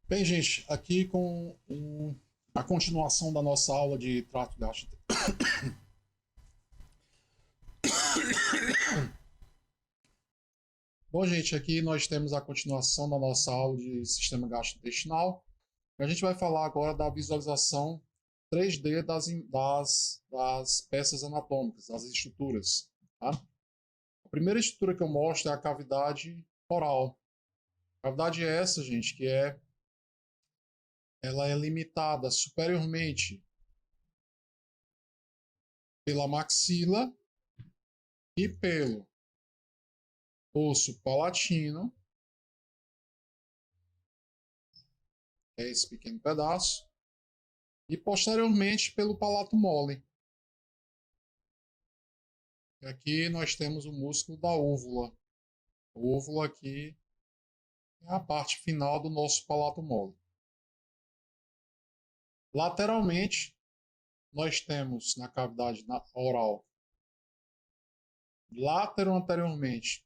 Bem, gente, aqui com a continuação da nossa aula de trato gastrointestinal. Bom, gente, aqui nós temos a continuação da nossa aula de sistema gastrointestinal. A gente vai falar agora da visualização 3D das peças anatômicas, das estruturas. Tá? A primeira estrutura que eu mostro é a cavidade oral. A cavidade é essa, gente, ela é limitada superiormente pela maxila e pelo osso palatino, é esse pequeno pedaço, e posteriormente pelo palato mole. E aqui nós temos o músculo da úvula. O úvulo aqui é a parte final do nosso palato mole. Lateralmente, nós temos na cavidade oral, anteriormente,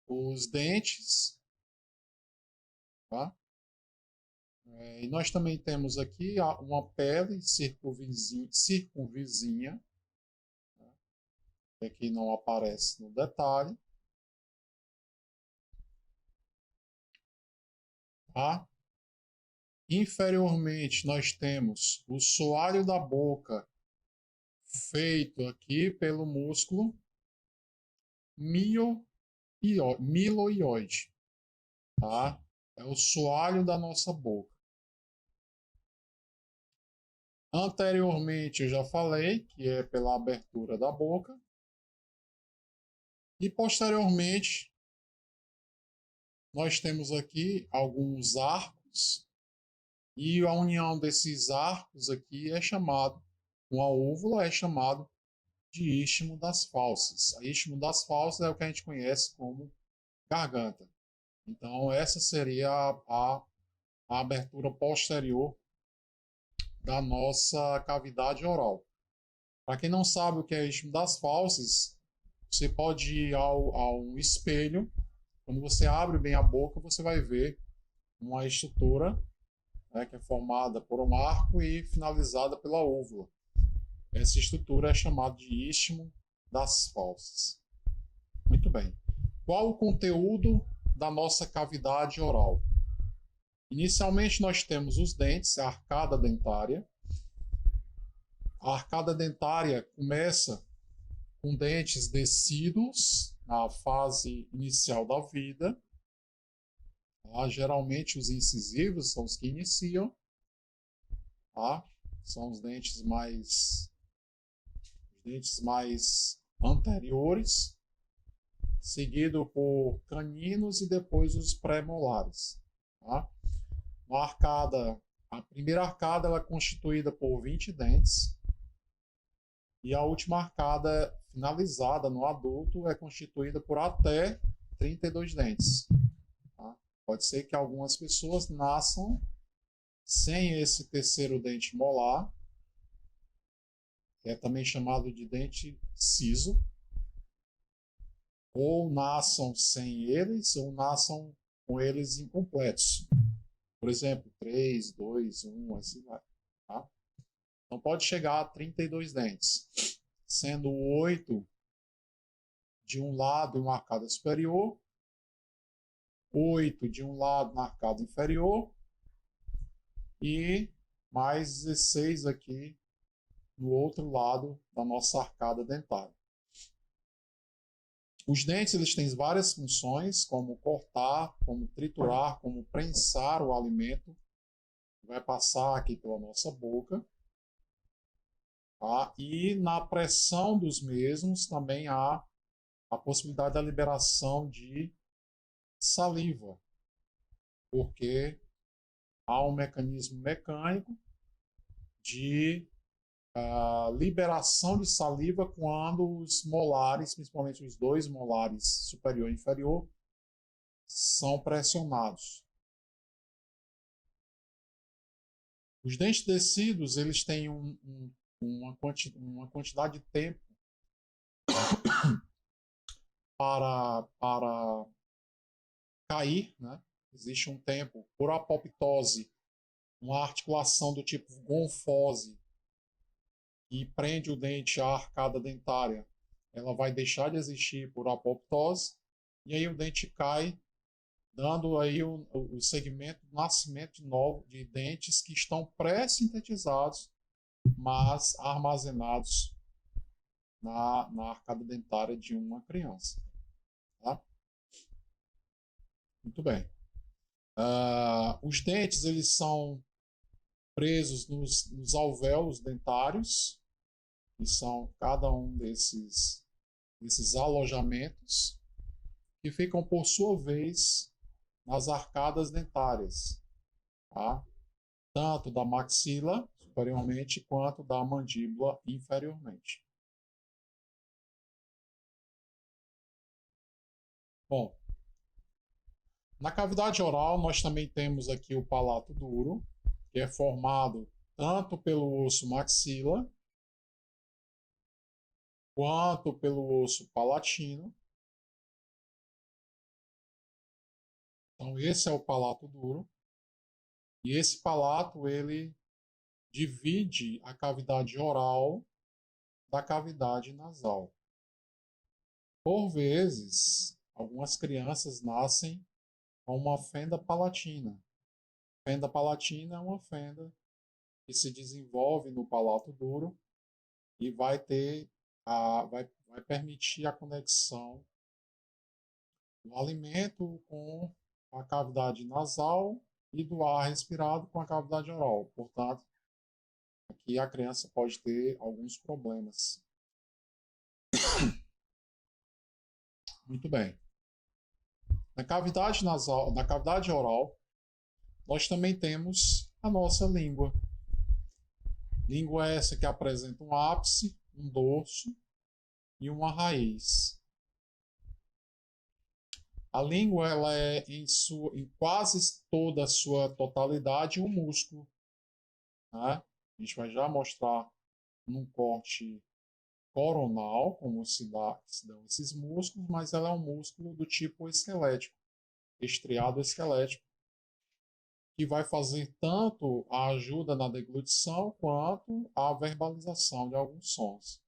os dentes, tá? E nós também temos aqui uma pele circunvizinha, tá? Que aqui não aparece no detalhe, tá? Inferiormente, nós temos o soalho da boca, feito aqui pelo músculo miloioide, tá? É o soalho da nossa boca. Anteriormente eu já falei que é pela abertura da boca. E posteriormente nós temos aqui alguns arcos. E a união desses arcos aqui é chamado, com a úvula, é chamado de istmo das fauces. A istmo das fauces é o que a gente conhece como garganta. Então, essa seria a abertura posterior da nossa cavidade oral. Para quem não sabe o que é istmo das fauces, você pode ir ao espelho. Quando você abre bem a boca, você vai ver uma estrutura, né, que é formada por um arco e finalizada pela úvula. Essa estrutura é chamada de istmo das fauces. Muito bem. Qual o conteúdo da nossa cavidade oral? Inicialmente nós temos os dentes, a arcada dentária. A arcada dentária começa com dentes decíduos na fase inicial da vida. Tá? Geralmente os incisivos são os que iniciam. Tá? São os dentes mais anteriores, seguido por caninos e depois os pré-molares. Tá? A primeira arcada ela é constituída por 20 dentes e a última arcada finalizada no adulto é constituída por até 32 dentes. Tá? Pode ser que algumas pessoas nasçam sem esse terceiro dente molar, que é também chamado de dente ciso, ou nasçam sem eles, ou nasçam com eles incompletos. Por exemplo, 3, 2, 1, assim vai. Tá? Então pode chegar a 32 dentes, sendo 8 de um lado em uma arcada superior, 8 de um lado na arcada inferior e mais 16 aqui no outro lado da nossa arcada dentária. Os dentes eles têm várias funções, como cortar, como triturar, como prensar o alimento, que vai passar aqui pela nossa boca. Tá? E na pressão dos mesmos também há a possibilidade da liberação de saliva, porque há um mecanismo mecânico de liberação de saliva quando os molares, principalmente os dois molares superior e inferior, são pressionados. Os dentes decíduos, eles têm uma quantidade de tempo para cair, né? Existe um tempo por apoptose, uma articulação do tipo gonfose, que prende o dente à arcada dentária. Ela vai deixar de existir por apoptose, e aí o dente cai, dando aí o segmento do nascimento de novo de dentes que estão pré-sintetizados, mas armazenados na arcada dentária de uma criança. Tá? Muito bem. Os dentes eles são presos nos alvéolos dentários, que são cada um desses alojamentos, que ficam, por sua vez, nas arcadas dentárias, tá? Tanto da maxila superiormente quanto da mandíbula inferiormente. Bom, na cavidade oral nós também temos aqui o palato duro, que é formado tanto pelo osso maxila quanto pelo osso palatino. Então esse é o palato duro. E esse palato ele divide a cavidade oral da cavidade nasal. Por vezes, algumas crianças nascem com uma fenda palatina. Fenda palatina é uma fenda que se desenvolve no palato duro e vai permitir a conexão do alimento com a cavidade nasal e do ar respirado com a cavidade oral. Portanto, aqui a criança pode ter alguns problemas. Muito bem. Na cavidade nasal, na cavidade oral, nós também temos a nossa língua. Língua essa que apresenta um ápice, um dorso e uma raiz. A língua ela é em quase toda a sua totalidade um músculo. Né? A gente vai já mostrar num corte coronal como se dão esses músculos, mas ela é um músculo do tipo esquelético, estriado esquelético, que vai fazer tanto a ajuda na deglutição quanto a verbalização de alguns sons.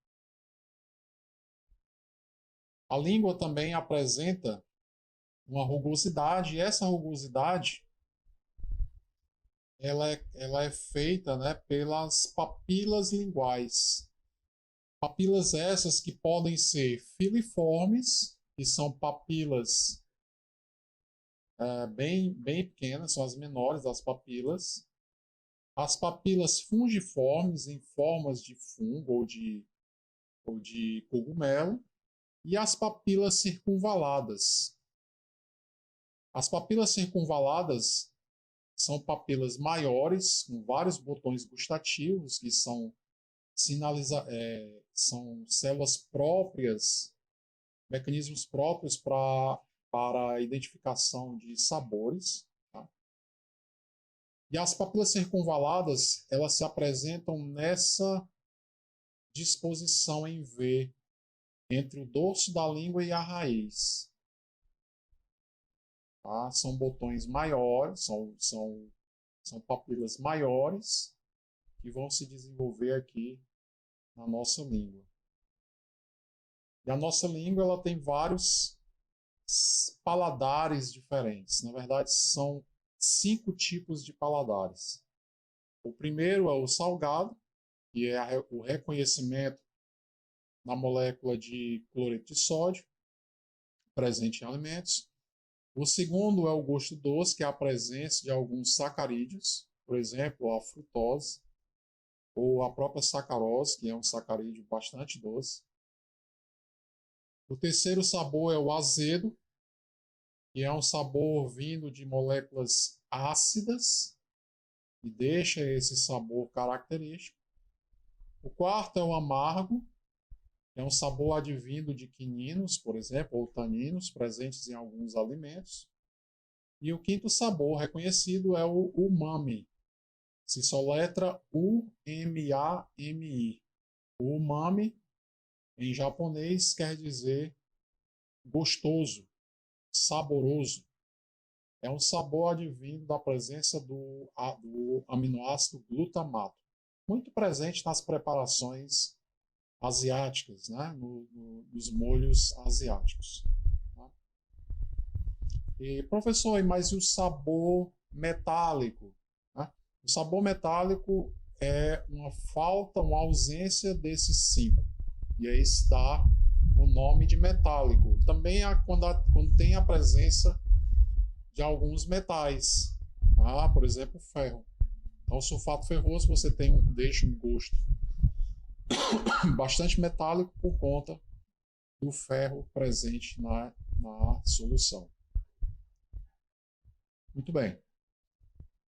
A língua também apresenta uma rugosidade, e essa rugosidade ela é feita, né, pelas papilas linguais. Papilas essas que podem ser filiformes, que são papilas bem pequenas, são as menores das papilas. As papilas fungiformes, em formas de fungo ou de cogumelo. E as papilas circunvaladas. As papilas circunvaladas são papilas maiores, com vários botões gustativos, que são células próprias, mecanismos próprios para a identificação de sabores. Tá? E as papilas circunvaladas, elas se apresentam nessa disposição em V, entre o dorso da língua e a raiz. Tá? São botões maiores, são papilas maiores que vão se desenvolver aqui na nossa língua. E a nossa língua ela tem vários paladares diferentes. Na verdade, são 5 tipos de paladares. O primeiro é o salgado, que é o reconhecimento na molécula de cloreto de sódio, presente em alimentos. O segundo é o gosto doce, que é a presença de alguns sacarídeos, por exemplo, a frutose, ou a própria sacarose, que é um sacarídeo bastante doce. O terceiro sabor é o azedo, que é um sabor vindo de moléculas ácidas, e deixa esse sabor característico. O quarto é o amargo, que é um sabor advindo de quininos, por exemplo, ou taninos, presentes em alguns alimentos. E o quinto sabor reconhecido é o umami, Se soletra umami. Umami, em japonês, quer dizer gostoso, saboroso. É um sabor advindo da presença do aminoácido glutamato, muito presente nas preparações asiáticas, né? Nos molhos asiáticos. Tá? E, professor, mas e o sabor metálico? Né? O sabor metálico é uma falta, uma ausência desses cinco. E aí está o nome de metálico. Também quando tem a presença de alguns metais, por exemplo, ferro. Então, o sulfato ferroso você deixa um gosto bastante metálico por conta do ferro presente na solução. Muito bem.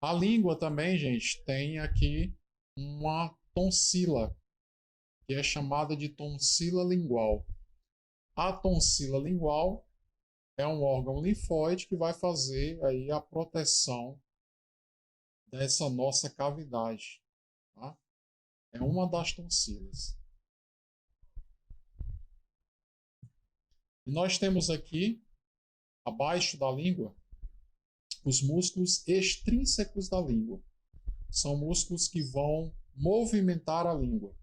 A língua também, gente, tem aqui uma tonsila, que é chamada de tonsila lingual. A tonsila lingual é um órgão linfóide que vai fazer aí a proteção dessa nossa cavidade. Tá? É uma das tonsilas. E nós temos aqui, abaixo da língua, os músculos extrínsecos da língua. São músculos que vão movimentar a língua.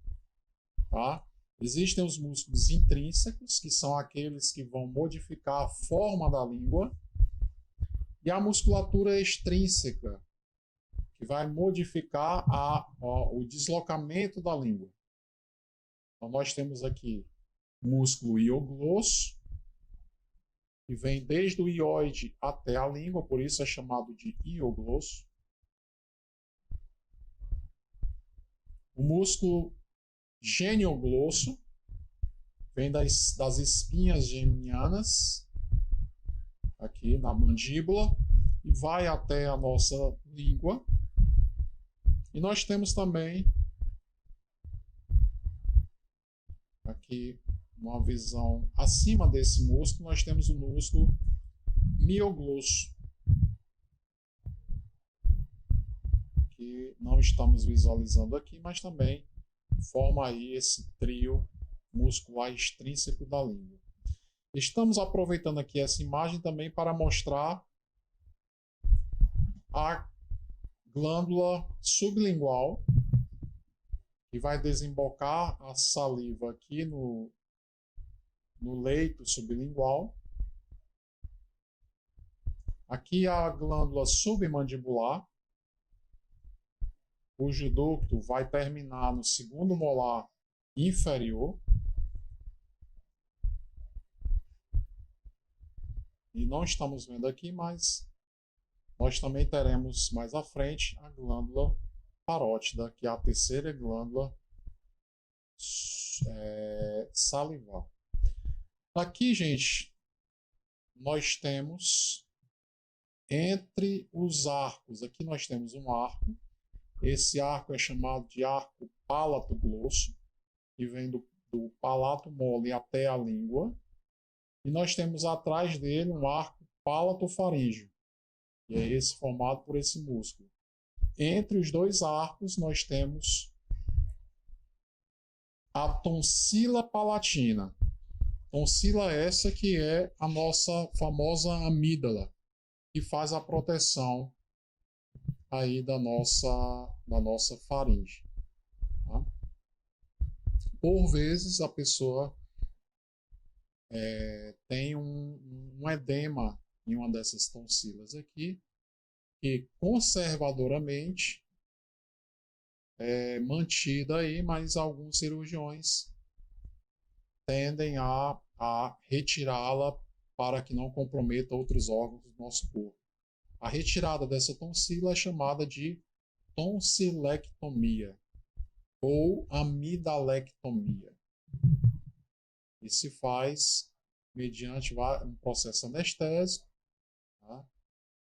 Tá? Existem os músculos intrínsecos, que são aqueles que vão modificar a forma da língua, e a musculatura extrínseca, que vai modificar o deslocamento da língua. Então, nós temos aqui o músculo hioglosso, que vem desde o ióide até a língua, por isso é chamado de hioglosso. O músculo genioglosso vem das espinhas genianas, aqui na mandíbula, e vai até a nossa língua. E nós temos também aqui uma visão acima desse músculo, nós temos o músculo mioglosso, que não estamos visualizando aqui, mas também forma aí esse trio muscular extrínseco da língua. Estamos aproveitando aqui essa imagem também para mostrar a glândula sublingual, que vai desembocar a saliva aqui no leito sublingual. Aqui a glândula submandibular, cujo ducto vai terminar no segundo molar inferior. E não estamos vendo aqui, mas nós também teremos mais à frente a glândula parótida, que é a terceira glândula salivar. Aqui, gente, nós temos entre os arcos, aqui nós temos um arco. Esse arco é chamado de arco palato-glosso, que vem do palato mole até a língua. E nós temos atrás dele um arco palato-faríngeo, e é esse formado por esse músculo. Entre os dois arcos, nós temos a tonsila palatina. Tonsila essa que é a nossa famosa amígdala, que faz a proteção aí da nossa faringe. Tá? Por vezes a pessoa tem um edema em uma dessas tonsilas aqui, que conservadoramente é mantida aí, mas alguns cirurgiões tendem a retirá-la para que não comprometa outros órgãos do nosso corpo. A retirada dessa tonsila é chamada de tonsilectomia ou amidalectomia. E se faz mediante um processo anestésico, tá?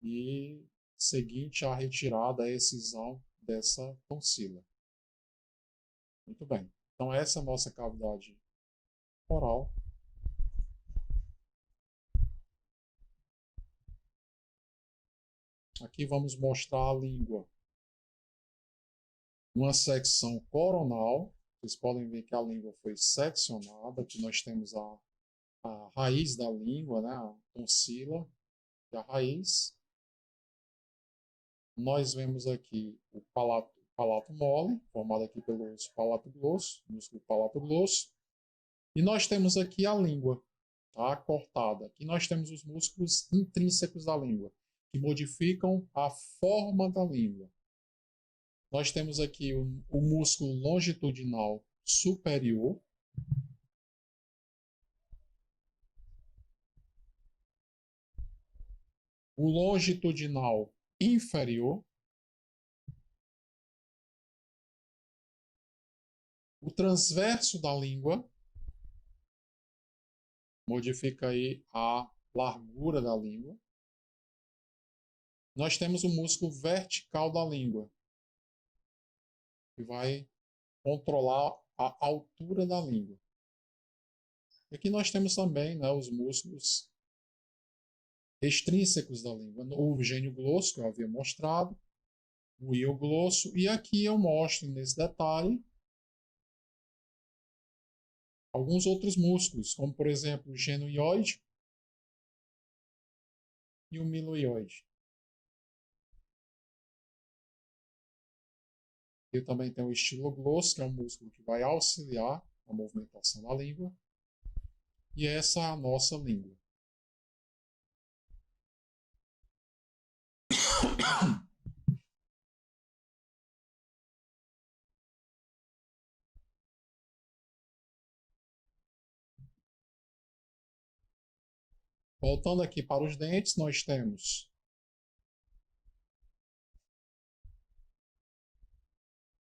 E seguinte à retirada, a excisão dessa tonsila. Muito bem. Então essa é a nossa cavidade oral. Aqui vamos mostrar a língua. uma secção coronal. Vocês podem ver que a língua foi seccionada. Aqui nós temos a raiz da língua, né? A tonsila e a raiz. Nós vemos aqui o palato mole, formado aqui pelo palato grosso, músculo palato grosso. E nós temos aqui a língua, tá? Cortada. Aqui nós temos os músculos intrínsecos da língua, que modificam a forma da língua. Nós temos aqui o músculo longitudinal superior. O longitudinal inferior. O transverso da língua modifica aí a largura da língua. Nós temos o músculo vertical da língua, que vai controlar a altura da língua. E aqui nós temos também, né, os músculos extrínsecos da língua. O gênio glosso, que eu havia mostrado, o ioglosso, e aqui eu mostro nesse detalhe alguns outros músculos, como por exemplo o genoioide e o miloioide. E também tem o estiloglosso, que é um músculo que vai auxiliar a movimentação da língua. E essa é a nossa língua. Voltando aqui para os dentes, nós temos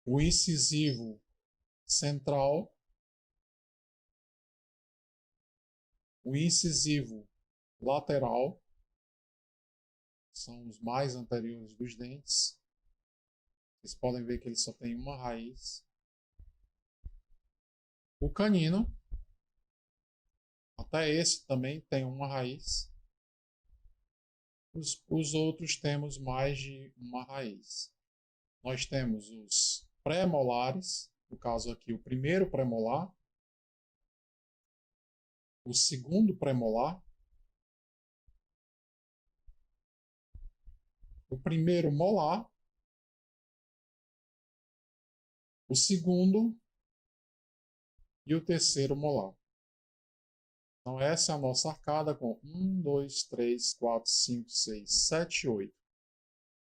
o incisivo central, o incisivo lateral, são os mais anteriores dos dentes. Vocês podem ver que ele só tem uma raiz. O canino, até esse também tem uma raiz. Os outros temos mais de uma raiz. Nós temos os pré-molares, no caso aqui o primeiro premolar, o segundo premolar, o primeiro molar, o segundo e o terceiro molar. Então essa é a nossa arcada com 1, 2, 3, 4, 5, 6, 7, 8.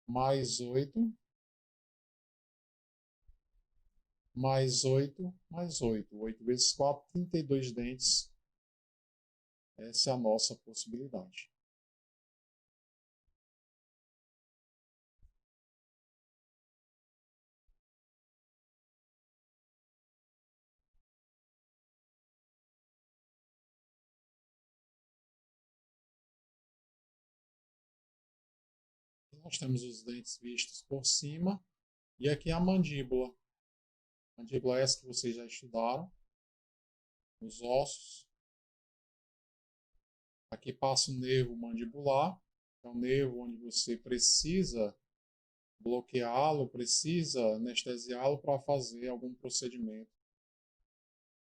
Mais 8. Mais 8, mais 8. 8 vezes 4, 32 dentes. Essa é a nossa possibilidade. Nós temos os dentes vistos por cima. E aqui a mandíbula. A mandíbula é essa que vocês já estudaram. Os ossos. Aqui passa o nervo mandibular. É o nervo onde você precisa bloqueá-lo, precisa anestesiá-lo para fazer algum procedimento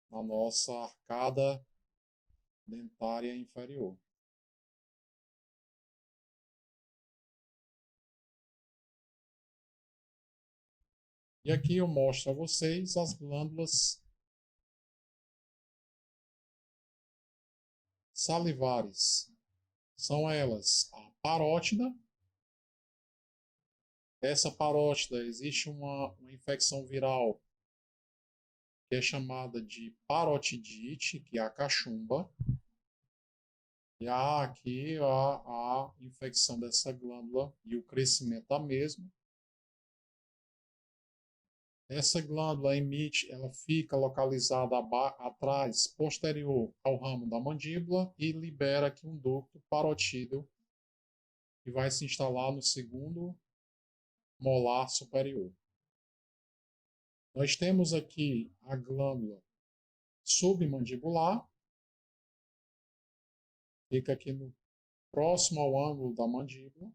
na nossa arcada dentária inferior. E aqui eu mostro a vocês as glândulas salivares. São elas a parótida. Essa parótida existe uma infecção viral que é chamada de parotidite, que é a cachumba. E há aqui a infecção dessa glândula e o crescimento da mesma. Essa glândula emite, ela fica localizada atrás, posterior ao ramo da mandíbula e libera aqui um ducto parotídeo que vai se instalar no segundo molar superior. Nós temos aqui a glândula submandibular, fica aqui próximo ao ângulo da mandíbula.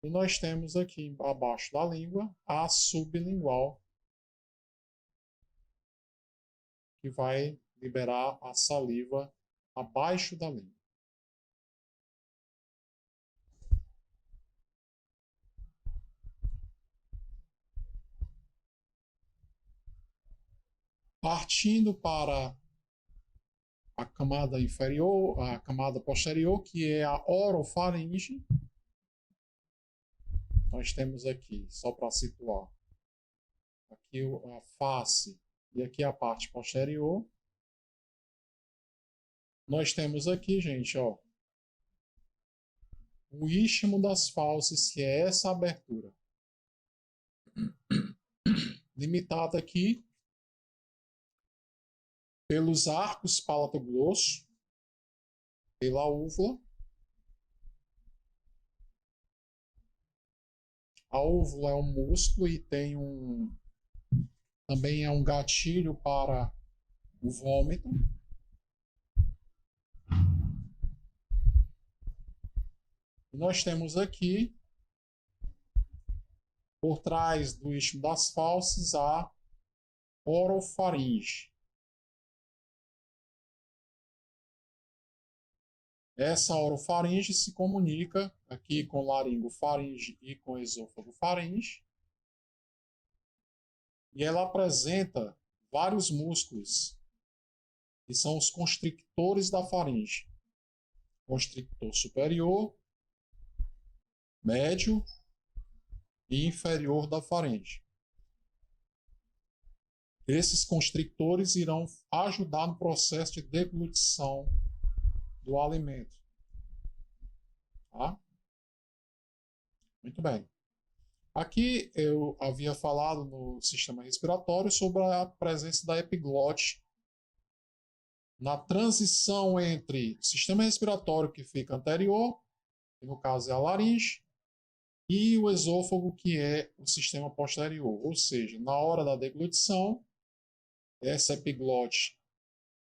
E nós temos aqui abaixo da língua a sublingual, que vai liberar a saliva abaixo da língua. Partindo para a camada inferior, a camada posterior, que é a orofaringe, nós temos aqui, só para situar, aqui a face e aqui a parte posterior. Nós temos aqui, gente, ó, o istmo das fauces, que é essa abertura, limitada aqui pelos arcos palatoglosso, pela úvula. A úvula é um músculo e tem também é um gatilho para o vômito. E nós temos aqui, por trás do istmo das fauces, a orofaringe. Essa orofaringe se comunica aqui com laringofaringe e com esôfagofaringe. E ela apresenta vários músculos, que são os constrictores da faringe. Constrictor superior, médio e inferior da faringe. Esses constrictores irão ajudar no processo de deglutição do alimento. Tá? Muito bem. Aqui eu havia falado no sistema respiratório sobre a presença da epiglote na transição entre o sistema respiratório, que fica anterior, que no caso é a laringe, e o esôfago, que é o sistema posterior. Ou seja, na hora da deglutição, essa epiglote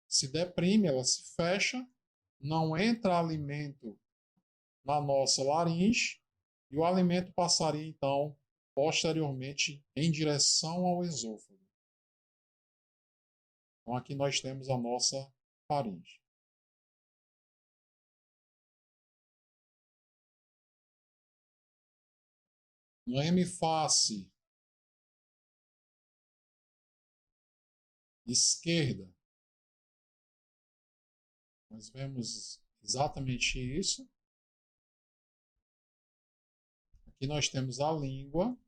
se deprime, ela se fecha, não entra alimento na nossa laringe, e o alimento passaria, então, posteriormente, em direção ao esôfago. Então, aqui nós temos a nossa faringe. No hemiface esquerda, nós vemos exatamente isso. Aqui nós temos a língua,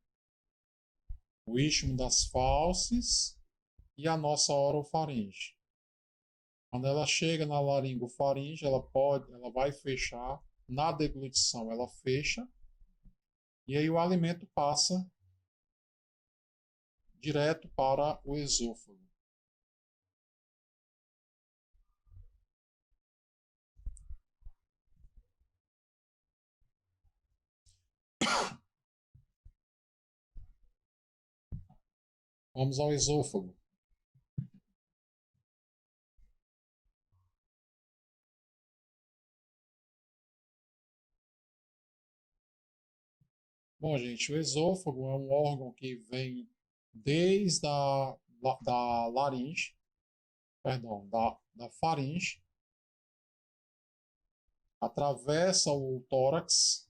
o istmo das fauces e a nossa orofaringe. Quando ela chega na laringofaringe, ela vai fechar, na deglutição ela fecha, e aí o alimento passa direto para o esôfago. Vamos ao esôfago. Bom, gente, o esôfago é um órgão que vem desde da laringe, perdão, da faringe, atravessa o tórax,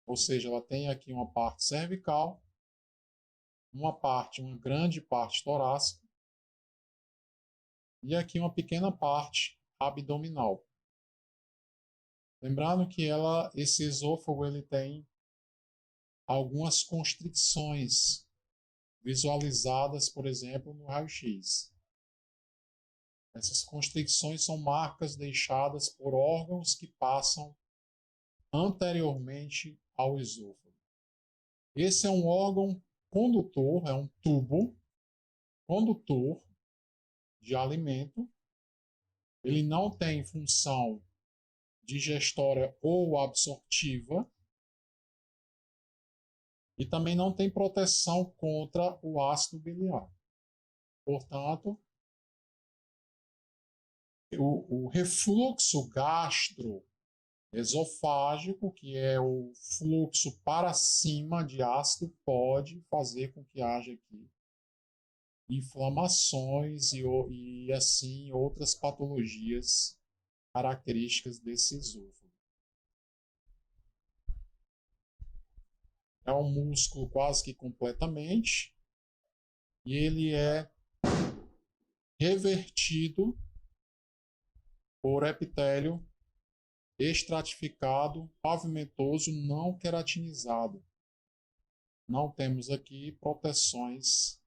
ou seja, ela tem aqui uma parte cervical, uma grande parte torácica, e aqui uma pequena parte abdominal. Lembrando que esse esôfago ele tem algumas constricções visualizadas, por exemplo, no raio-x. Essas constricções são marcas deixadas por órgãos que passam anteriormente ao esôfago. Esse é um órgão condutor, é um tubo condutor de alimento. Ele não tem função digestória ou absortiva e também não tem proteção contra o ácido biliar. Portanto, o refluxo esofágico, que é o fluxo para cima de ácido, pode fazer com que haja aqui inflamações e assim outras patologias características desse esôfago. É um músculo quase que completamente e ele é revertido por epitélio estratificado, pavimentoso, não queratinizado. Não temos aqui proteções,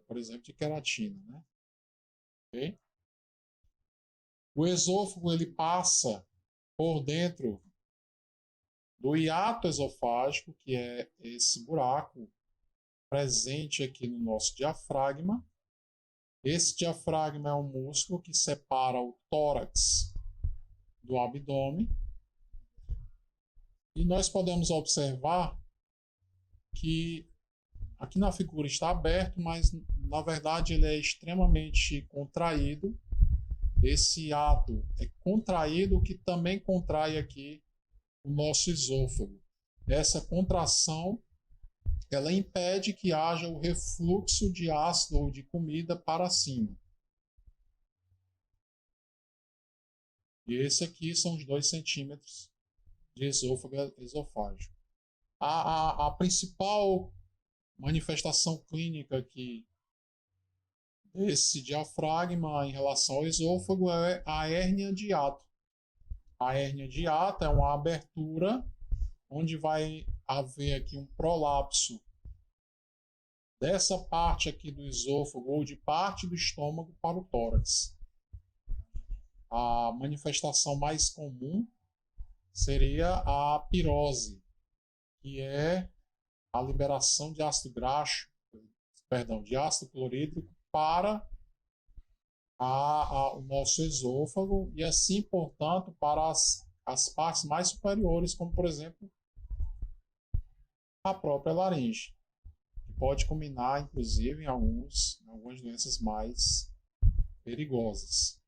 por exemplo, de queratina, né? Okay? O esôfago ele passa por dentro do hiato esofágico, que é esse buraco presente aqui no nosso diafragma. Esse diafragma é um músculo que separa o tórax do abdômen. E nós podemos observar que aqui na figura está aberto, mas na verdade ele é extremamente contraído. Esse hiato é contraído, que também contrai aqui o nosso esôfago. Essa contração ela impede que haja o refluxo de ácido ou de comida para cima. E esse aqui são os 2 centímetros de esôfago esofágico. A principal manifestação clínica aqui desse diafragma em relação ao esôfago é a hérnia de hiato. A hérnia de hiato é uma abertura onde vai haver aqui um prolapso dessa parte aqui do esôfago ou de parte do estômago para o tórax. A manifestação mais comum seria a pirose, que é a liberação de ácido graxo, de ácido clorídrico para o nosso esôfago e assim, portanto, para as partes mais superiores, como por exemplo a própria laringe, que pode culminar inclusive em algumas doenças mais perigosas.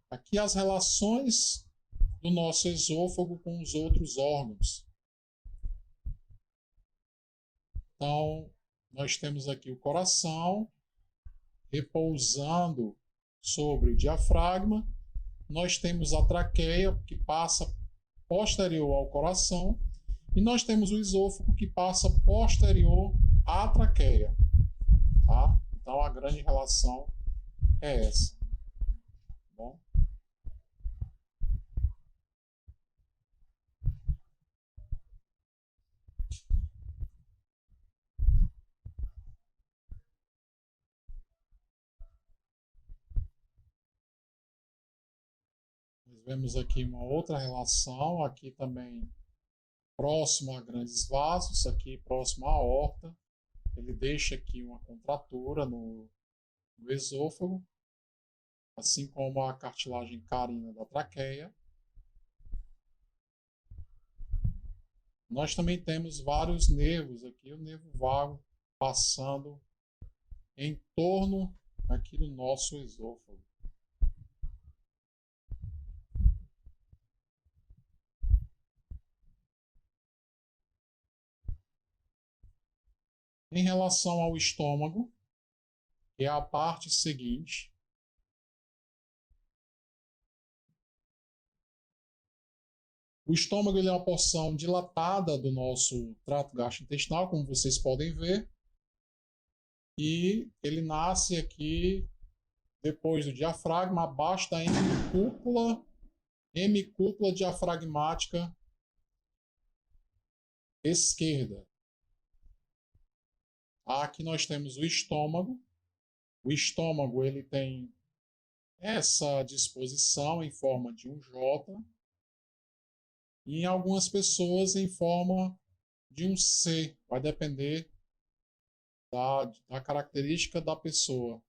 Aqui as relações do nosso esôfago com os outros órgãos. Então, nós temos aqui o coração repousando sobre o diafragma. Nós temos a traqueia, que passa posterior ao coração. E nós temos o esôfago, que passa posterior à traqueia. Tá? Então, a grande relação é essa. Bom? Nós vemos aqui uma outra relação, aqui também próximo a grandes vasos, aqui próximo à aorta. Ele deixa aqui uma contratura no esôfago, assim como a cartilagem carina da traqueia. Nós também temos vários nervos aqui, o nervo vago passando em torno aqui do nosso esôfago. Em relação ao estômago, que é a parte seguinte, o estômago ele é uma porção dilatada do nosso trato gastrointestinal, como vocês podem ver, e ele nasce aqui depois do diafragma, abaixo da hemicúpula diafragmática esquerda. Aqui nós temos o estômago. O estômago ele tem essa disposição em forma de um J e em algumas pessoas em forma de um C. Vai depender da característica da pessoa,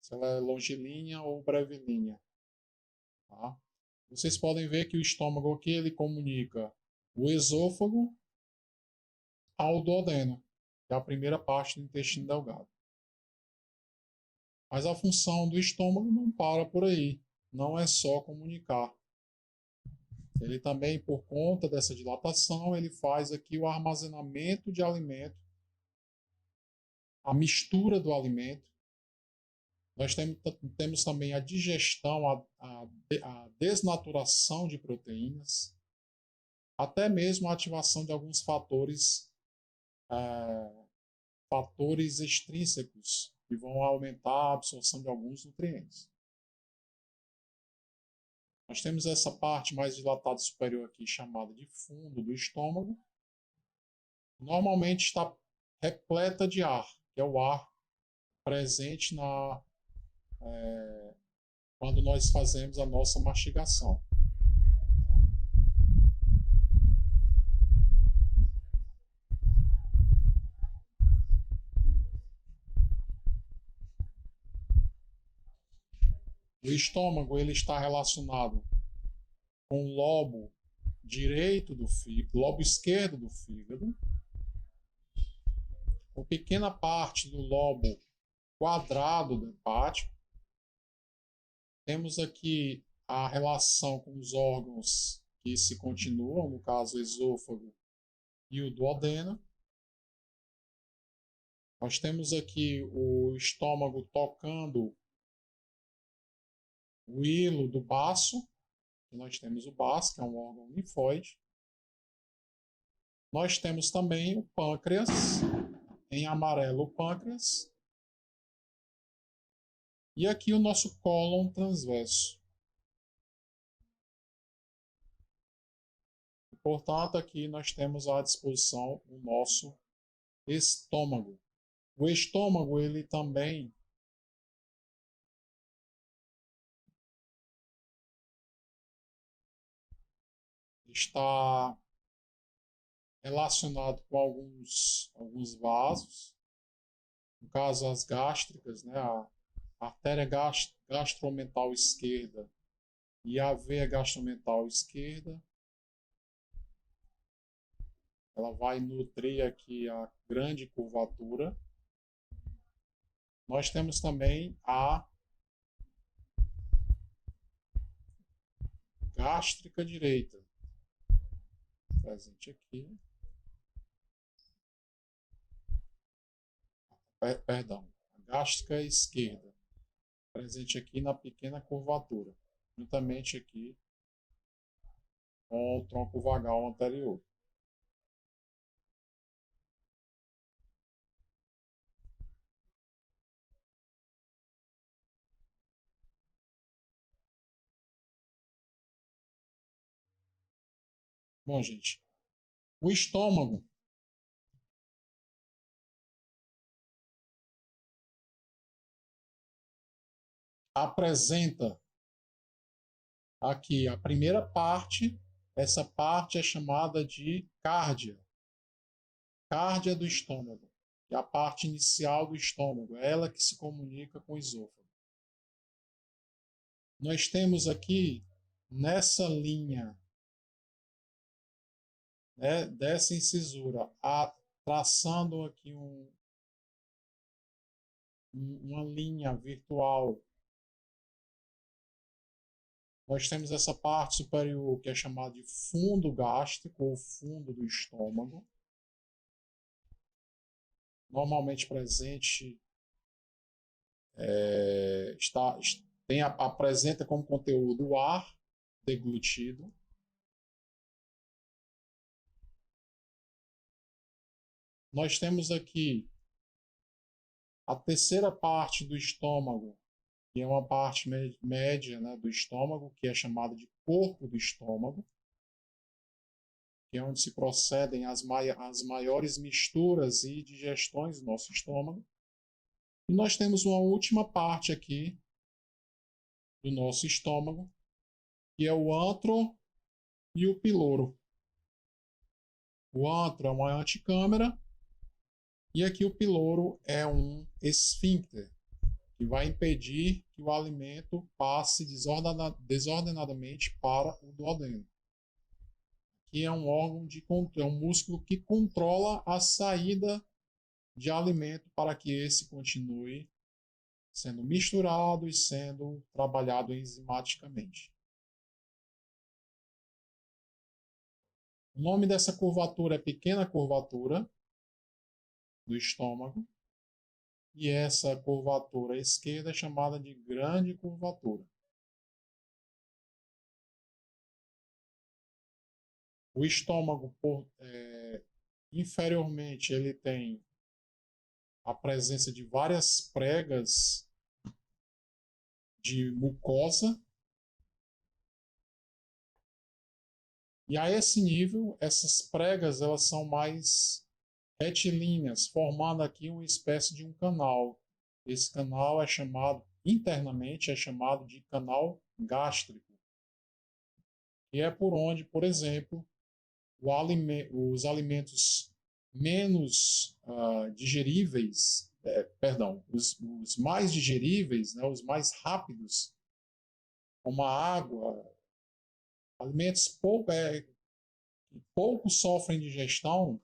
se ela é longilínea ou brevilínea. Tá? Vocês podem ver que o estômago aqui ele comunica o esôfago ao duodeno, que é a primeira parte do intestino delgado. Mas a função do estômago não para por aí, não é só comunicar. Ele também, por conta dessa dilatação, ele faz aqui o armazenamento de alimento, a mistura do alimento. Nós temos também a digestão, a desnaturação de proteínas, até mesmo a ativação de alguns fatores extrínsecos que vão aumentar a absorção de alguns nutrientes. Nós temos essa parte mais dilatada superior aqui, chamada de fundo do estômago. Normalmente está repleta de ar, que é o ar presente quando nós fazemos a nossa mastigação. O estômago ele está relacionado com o lobo direito do fígado, lobo esquerdo do fígado, uma pequena parte do lobo quadrado do hepático. Temos aqui a relação com os órgãos que se continuam, no caso o esôfago e o duodeno. Nós temos aqui o estômago tocando o hilo do baço. Nós temos o baço, que é um órgão linfóide. Nós temos também o pâncreas, em amarelo o pâncreas. E aqui o nosso cólon transverso. E, portanto, aqui nós temos à disposição o nosso estômago. O estômago, ele também está relacionado com alguns vasos, no caso as gástricas, né? A artéria gastromental esquerda e a veia gastromental esquerda. Ela vai nutrir aqui a grande curvatura. Nós temos também a gástrica direita, presente aqui. Perdão, a gástrica esquerda, presente aqui na pequena curvatura, juntamente aqui com o tronco vagal anterior. Bom, gente, o estômago apresenta aqui a primeira parte. Essa parte é chamada de cárdia. Cárdia do estômago. É a parte inicial do estômago. É ela que se comunica com o esôfago. Nós temos aqui, nessa linha, né, dessa incisura, traçando aqui uma linha virtual. Nós temos essa parte superior que é chamada de fundo gástrico ou fundo do estômago. Normalmente presente apresenta como conteúdo o ar deglutido. Nós temos aqui a terceira parte do estômago, que é uma parte média, né, do estômago, que é chamada de corpo do estômago, que é onde se procedem as maiores misturas e digestões do nosso estômago. E nós temos uma última parte aqui do nosso estômago, que é o antro e o piloro. O antro é uma anticâmara e aqui o piloro é um esfíncter, que vai impedir que o alimento passe desordenadamente para o duodeno, que é um órgão é um músculo que controla a saída de alimento para que esse continue sendo misturado e sendo trabalhado enzimaticamente. O nome dessa curvatura é pequena curvatura do estômago, e essa curvatura esquerda é chamada de grande curvatura. O estômago, inferiormente, ele tem a presença de várias pregas de mucosa. E a esse nível, essas pregas elas são mais retilíneas, formando aqui uma espécie de um canal. Esse canal é chamado, internamente, é chamado de canal gástrico. E é por onde, por exemplo, os alimentos menos digeríveis, os mais digeríveis, né, os mais rápidos, como a água, alimentos pouco sofrem digestão,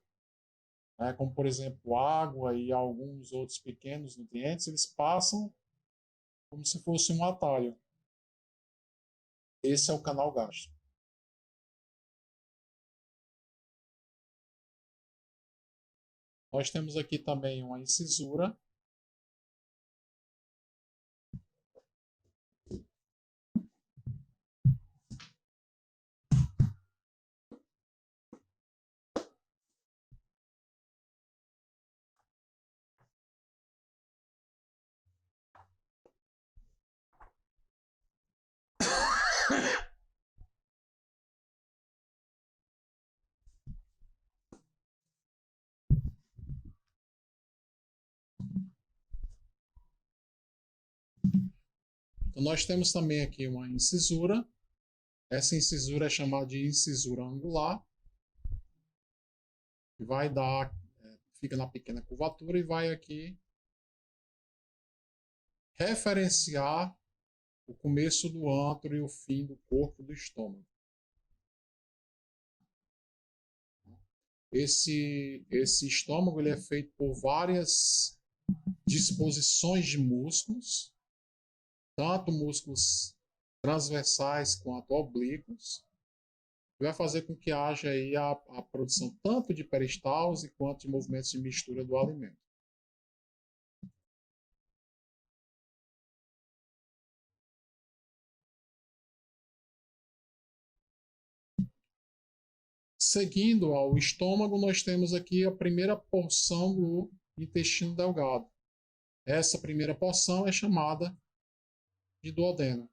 né, como por exemplo água e alguns outros pequenos nutrientes, eles passam como se fosse um atalho. Esse é o canal gástrico. Nós temos aqui também uma incisura. Então, nós temos também aqui uma incisura. Essa incisura é chamada de incisura angular, que vai dar, fica na pequena curvatura e vai aqui referenciar o começo do antro e o fim do corpo do estômago. Esse estômago ele é feito por várias disposições de músculos, tanto músculos transversais quanto oblíquos, que vai fazer com que haja aí a produção tanto de peristalse quanto de movimentos de mistura do alimento. Seguindo ao estômago, nós temos aqui a primeira porção do intestino delgado. Essa primeira porção é chamada de duodeno.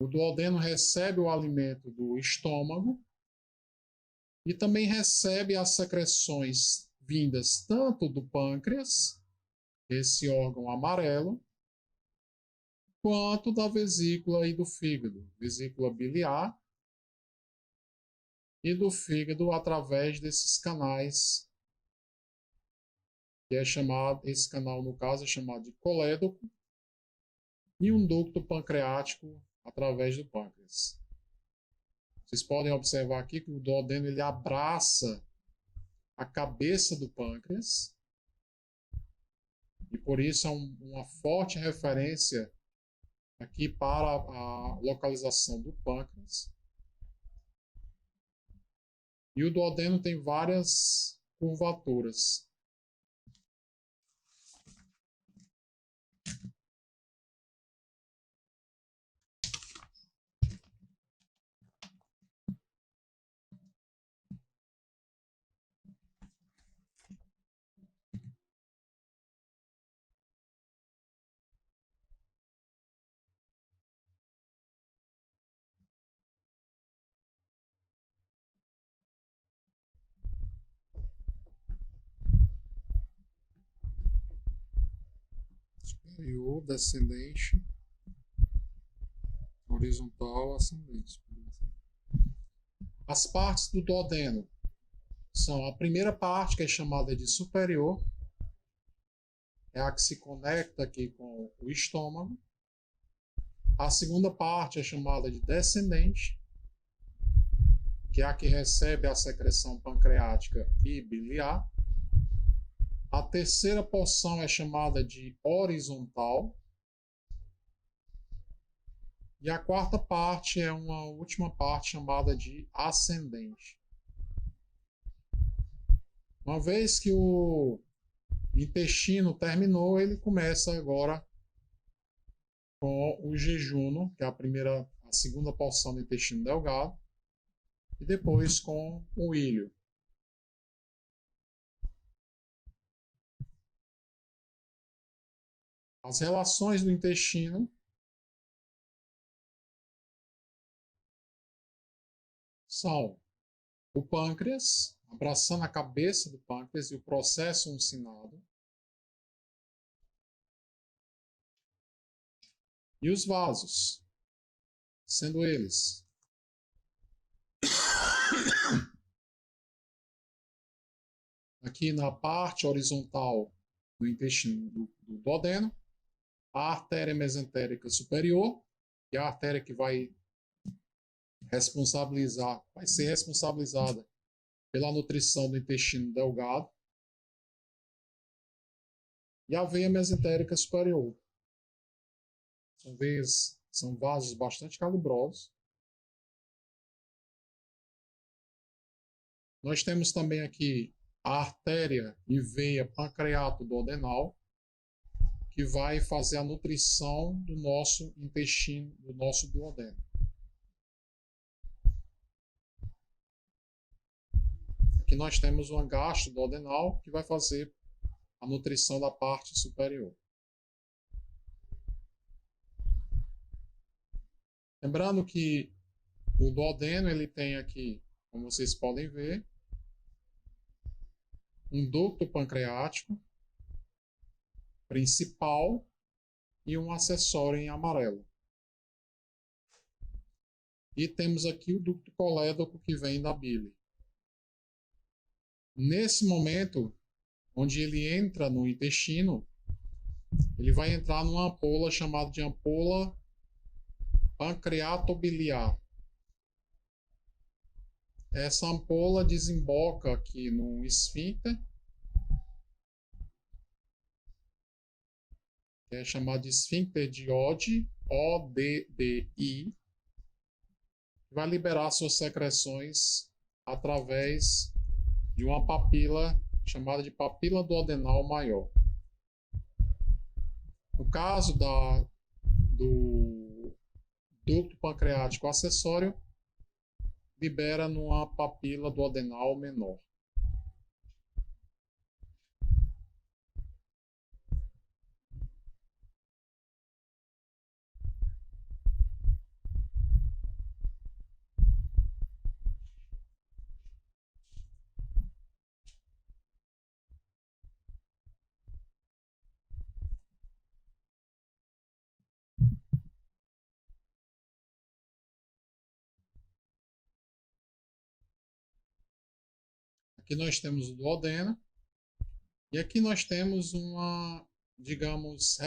O duodeno recebe o alimento do estômago e também recebe as secreções vindas tanto do pâncreas, esse órgão amarelo, quanto da vesícula e do fígado, vesícula biliar, e do fígado através desses canais, que é chamado, esse canal no caso é chamado de colédoco, e um ducto pancreático através do pâncreas. Vocês podem observar aqui que o duodeno ele abraça a cabeça do pâncreas, e por isso é uma forte referência aqui para a localização do pâncreas. E o duodeno tem várias curvaturas. Superior, descendente, horizontal, ascendente. As partes do duodeno são a primeira parte, que é chamada de superior, é a que se conecta aqui com o estômago. A segunda parte é chamada de descendente, que é a que recebe a secreção pancreática e biliar. A terceira porção é chamada de horizontal. E a quarta parte é uma última parte chamada de ascendente. Uma vez que o intestino terminou, ele começa agora com o jejuno, que é a segunda porção do intestino delgado, e depois com o ilho. As relações do intestino são o pâncreas, abraçando a cabeça do pâncreas e o processo uncinado, e os vasos, sendo eles aqui na parte horizontal do intestino do duodeno, a artéria mesentérica superior, que é a artéria que vai ser responsabilizada pela nutrição do intestino delgado, e a veia mesentérica superior. São vasos bastante calibrosos. Nós temos também aqui a artéria e veia pancreato-duodenal, que vai fazer a nutrição do nosso intestino, do nosso duodeno. Aqui nós temos uma gastro-duodenal, que vai fazer a nutrição da parte superior. Lembrando que o duodeno ele tem aqui, como vocês podem ver, um ducto pancreático principal e um acessório em amarelo. E temos aqui o ducto colédoco que vem da bile. Nesse momento, onde ele entra no intestino, ele vai entrar numa ampola chamada de ampola pancreatobiliar. Essa ampola desemboca aqui no esfíncter, que é chamado de esfíncter de Oddi, ODDI, que vai liberar suas secreções através de uma papila chamada de papila duodenal maior. No caso do ducto pancreático acessório, libera numa papila duodenal menor. Aqui nós temos o duodeno e aqui nós temos uma, digamos,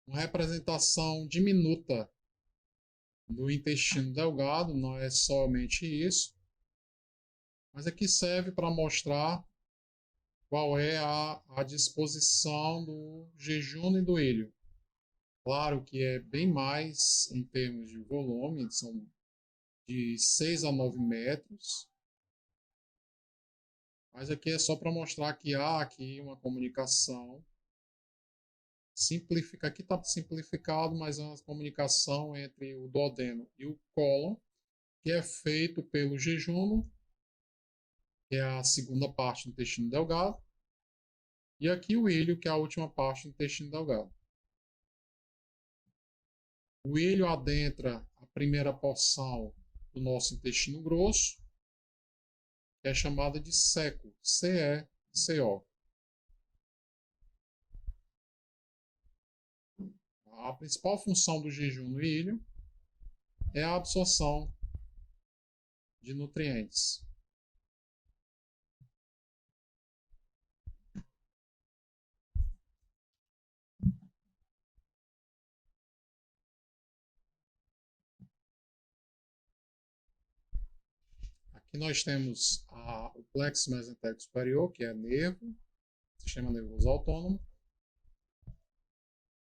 uma representação diminuta do intestino delgado, não é somente isso, mas aqui serve para mostrar qual é a disposição do jejum e do ilho. Claro que é bem mais em termos de volume, são de 6 a 9 metros, mas aqui é só para mostrar que há aqui uma comunicação simplifica. Aqui está simplificado, mas é uma comunicação entre o duodeno e o cólon, que é feito pelo jejum, que é a segunda parte do intestino delgado, e aqui o ilho, que é a última parte do intestino delgado. O ilho adentra a primeira porção do nosso intestino grosso, que é chamada de ceco, C-E-C-O. A principal função do jejum no ilho é a absorção de nutrientes. Aqui nós temos a o plexo mesentérico superior, que é nervo, sistema nervoso autônomo.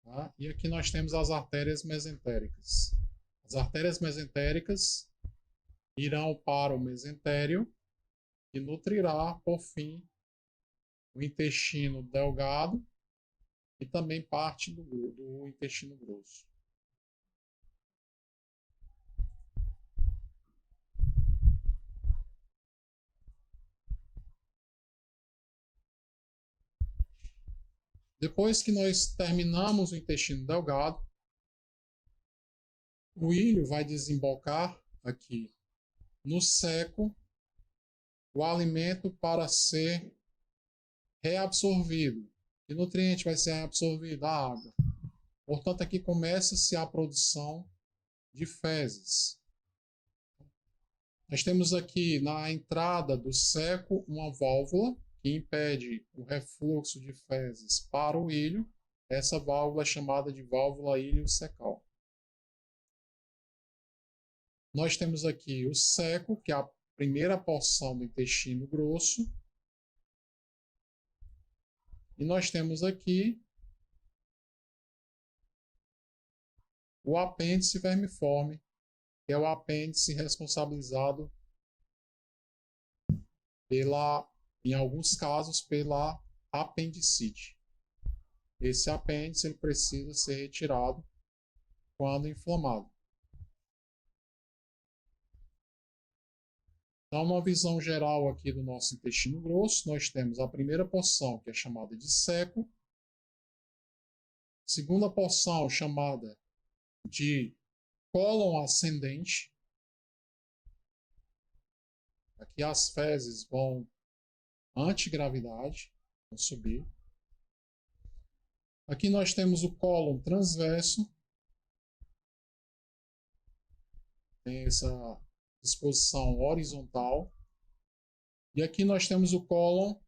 Tá? E aqui nós temos as artérias mesentéricas. As artérias mesentéricas irão para o mesentério e nutrirá, por fim, o intestino delgado e também parte do intestino grosso. Depois que nós terminamos o intestino delgado, o ilho vai desembocar aqui no seco o alimento para ser reabsorvido. Que nutriente vai ser reabsorvido? A água. Portanto, aqui começa-se a produção de fezes. Nós temos aqui na entrada do seco uma válvula que impede o refluxo de fezes para o ilho. Essa válvula é chamada de válvula ilho-secal. Nós temos aqui o seco, que é a primeira porção do intestino grosso. E nós temos aqui o apêndice vermiforme, que é o apêndice responsabilizado em alguns casos, pela apendicite. Esse apêndice ele precisa ser retirado quando inflamado. Então, uma visão geral aqui do nosso intestino grosso, nós temos a primeira porção, que é chamada de seco, segunda porção, chamada de cólon ascendente. Aqui as fezes vão antigravidade, vão subir. Aqui nós temos o cólon transverso. Tem essa disposição horizontal. E aqui nós temos o cólon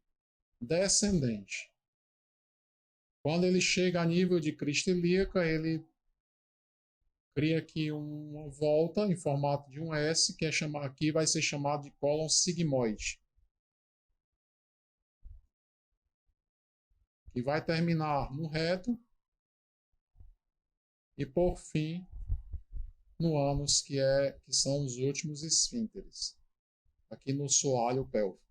descendente. Quando ele chega a nível de crista ilíaca, ele cria aqui uma volta em formato de um S, que aqui vai ser chamado de cólon sigmoide. Que vai terminar no reto e, por fim, no ânus, que são os últimos esfínteres, aqui no soalho pélvico.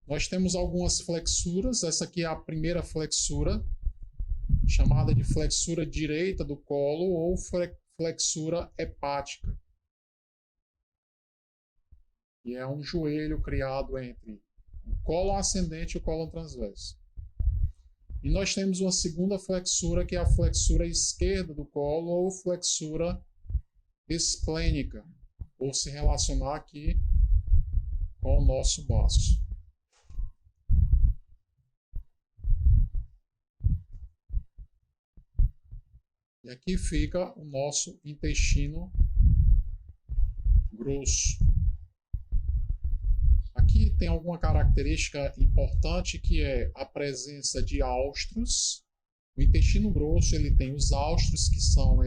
Nós temos algumas flexuras. Essa aqui é a primeira flexura, chamada de flexura direita do colo ou flexura hepática. E é um joelho criado entre o cólon ascendente e o cólon transverso. E nós temos uma segunda flexura, que é a flexura esquerda do colo ou flexura esplênica, por se relacionar aqui com o nosso baço. E aqui fica o nosso intestino grosso. Aqui tem alguma característica importante, que é a presença de áustros. O intestino grosso ele tem os áustros, que são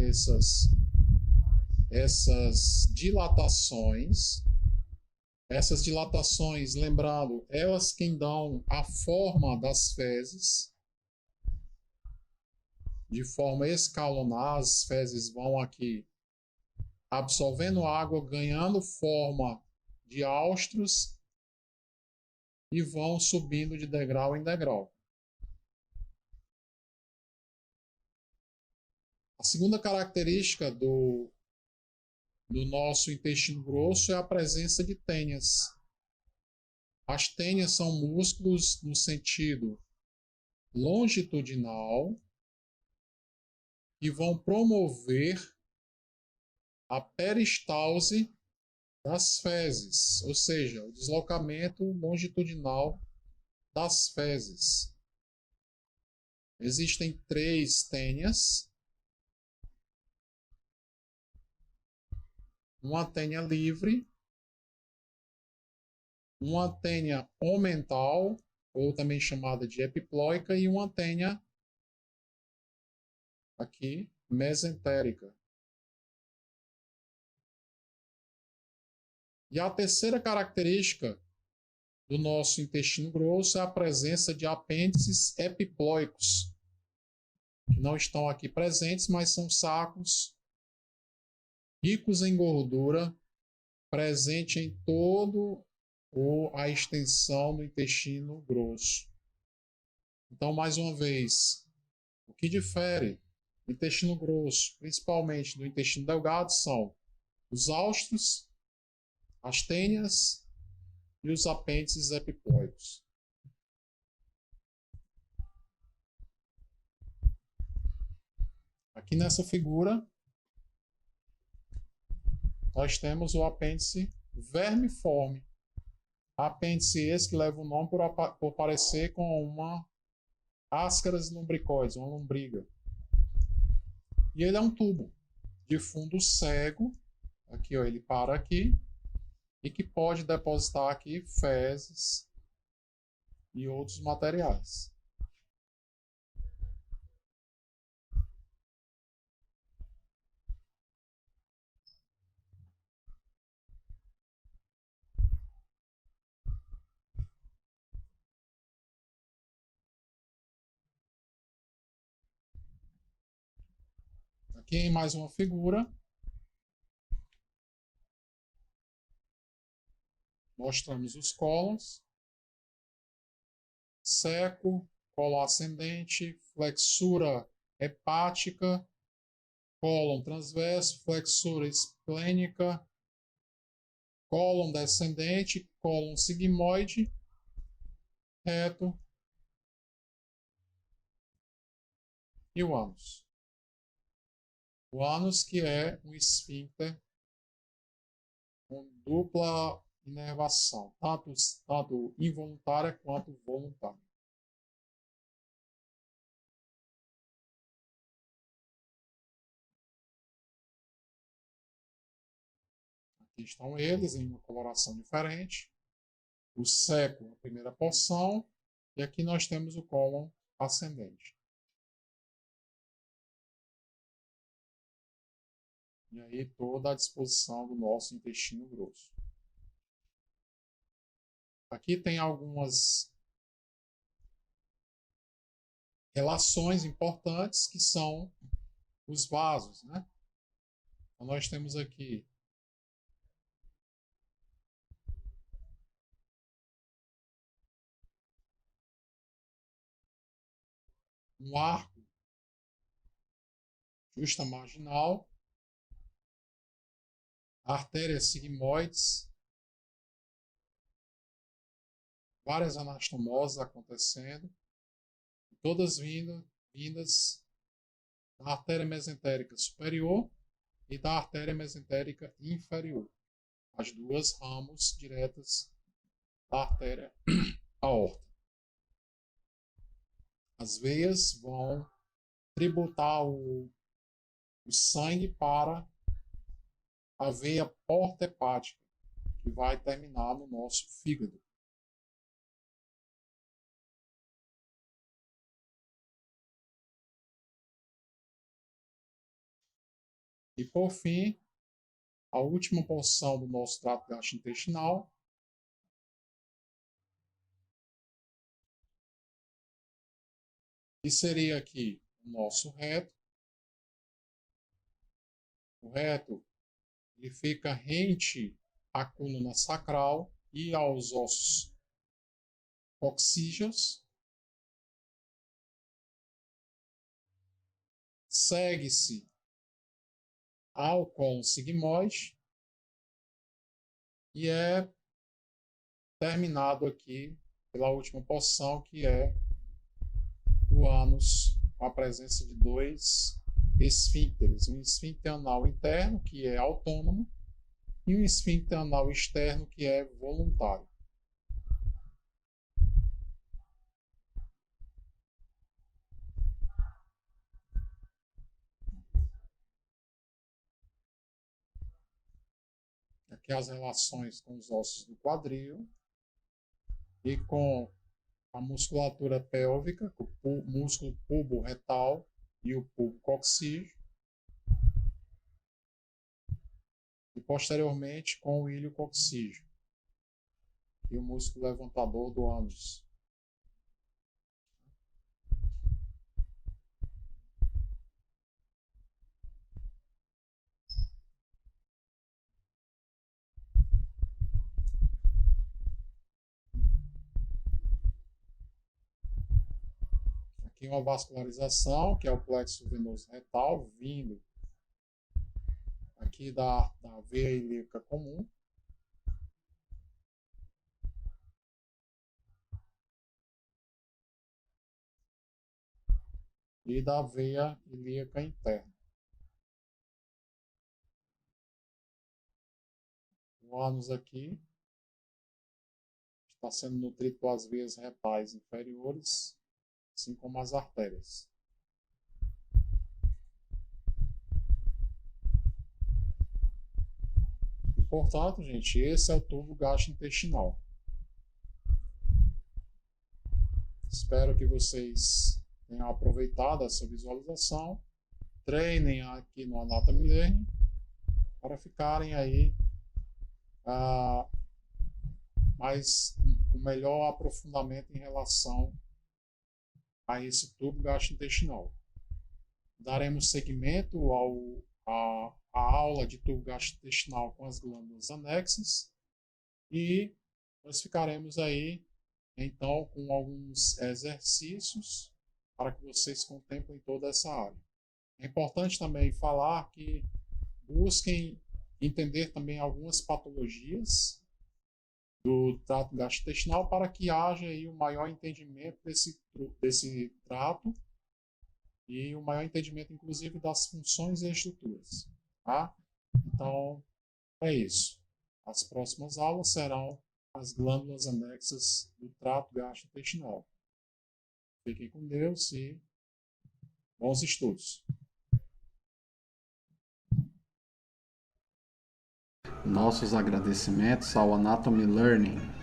essas dilatações. Essas dilatações, lembrando, elas quem dão a forma das fezes. De forma escalonar, as fezes vão aqui absorvendo água, ganhando forma de áustros e vão subindo de degrau em degrau. A segunda característica do nosso intestino grosso é a presença de tênias. As tênias são músculos no sentido longitudinal e vão promover a peristalse das fezes, ou seja, o deslocamento longitudinal das fezes. Existem 3 tênias. Uma tênia livre, uma tênia omental, ou também chamada de epiploica, e uma tênia aqui mesentérica. E a terceira característica do nosso intestino grosso é a presença de apêndices epiploicos, que não estão aqui presentes, mas são sacos ricos em gordura, presente em todo a extensão do intestino grosso. Então, mais uma vez, o que difere o intestino grosso, principalmente do intestino delgado, são os áustros, as tênias e os apêndices epiploicos. Aqui nessa figura, nós temos o apêndice vermiforme. Apêndice esse que leva o nome por parecer com uma áscaras lumbricoides, uma lombriga. E ele é um tubo de fundo cego, aqui ó, ele para aqui, e que pode depositar aqui fezes e outros materiais. Aqui em mais uma figura, mostramos os cólons, seco, cólon ascendente, flexura hepática, cólon transverso, flexura esplênica, cólon descendente, cólon sigmoide, reto e o ânus. O ânus que é um esfíncter com dupla inervação, tanto involuntária quanto voluntária. Aqui estão eles em uma coloração diferente. O seco, a primeira porção, e aqui nós temos o cólon ascendente. E aí toda a disposição do nosso intestino grosso. Aqui tem algumas relações importantes que são os vasos, né? Então nós temos aqui um arco justa marginal, artérias sigmoides, várias anastomoses acontecendo, todas vindas da artéria mesentérica superior e da artéria mesentérica inferior, as duas ramos diretas da artéria aorta. As veias vão tributar o sangue para a veia porta hepática, que vai terminar no nosso fígado. E por fim, a última porção do nosso trato gastrointestinal, que seria aqui o nosso reto. O reto ele fica rente à coluna sacral e aos ossos coxígeos. Segue-se ao cólon sigmoide e é terminado aqui pela última porção, que é o ânus, com a presença de dois esfíncteres, um esfíncter anal interno, que é autônomo, e um esfíncter anal externo, que é voluntário. Aqui as relações com os ossos do quadril e com a musculatura pélvica, o músculo pubo-retal e o pubo coxígeo. e posteriormente com o ilho coccígeo e o músculo levantador do ânus. Aqui uma vascularização, que é o plexo venoso retal, vindo aqui da veia ilíaca comum. E da veia ilíaca interna. O ânus aqui está sendo nutrido pelas veias retais inferiores, assim como as artérias. E, portanto, gente, esse é o tubo gastrointestinal. Espero que vocês tenham aproveitado essa visualização. Treinem aqui no Anatomy Learning para ficarem aí mais com melhor aprofundamento em relação a esse tubo gastrointestinal. Daremos seguimento à aula de tubo gastrointestinal com as glândulas anexas e nós ficaremos aí então com alguns exercícios para que vocês contemplem toda essa área. É importante também falar que busquem entender também algumas patologias do trato gastrointestinal para que haja aí um maior entendimento desse trato e um maior entendimento, inclusive, das funções e estruturas. Tá? Então, é isso. As próximas aulas serão as glândulas anexas do trato gastrointestinal. Fiquem com Deus e bons estudos. Nossos agradecimentos ao Anatomy Learning.